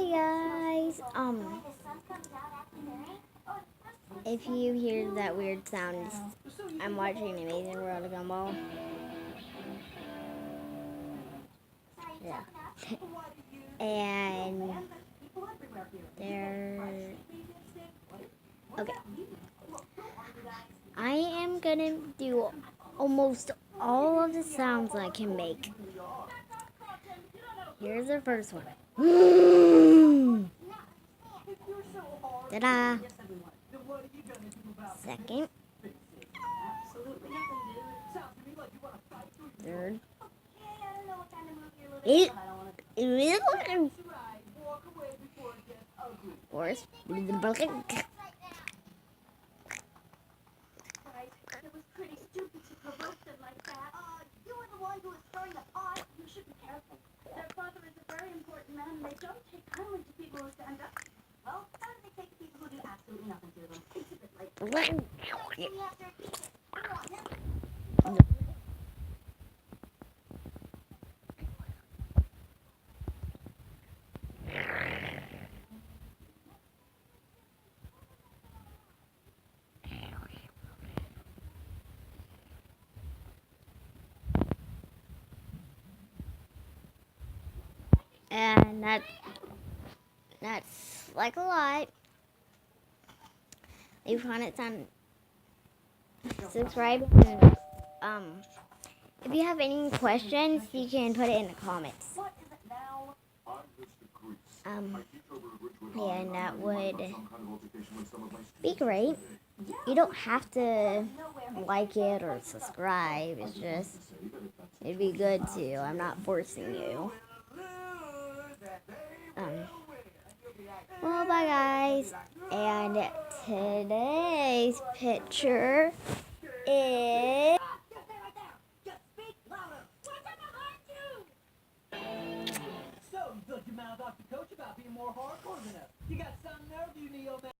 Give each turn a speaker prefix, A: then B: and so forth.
A: Hey guys, if you hear that weird sound, I'm watching Amazing World of Gumball. Yeah. And there. Okay. I am gonna do almost all of the sounds I can make. Here's the first one. Ta-da! Second. Third. Fourth.
B: They don't take kindly to people who stand up. Well, how do they take people who do absolutely nothing to them? It's a bit like...
A: And that's like a lot. Leave comments on subscribe. And, if you have any questions, you can put it in the comments. And that would be great. You don't have to like it or subscribe. It's just, it'd be good to. I'm not forcing you. Well, bye guys. And today's picture is...
B: So, you feel like your mouth off the coach about being more hardcore than us. You got some nerve, you Neo man.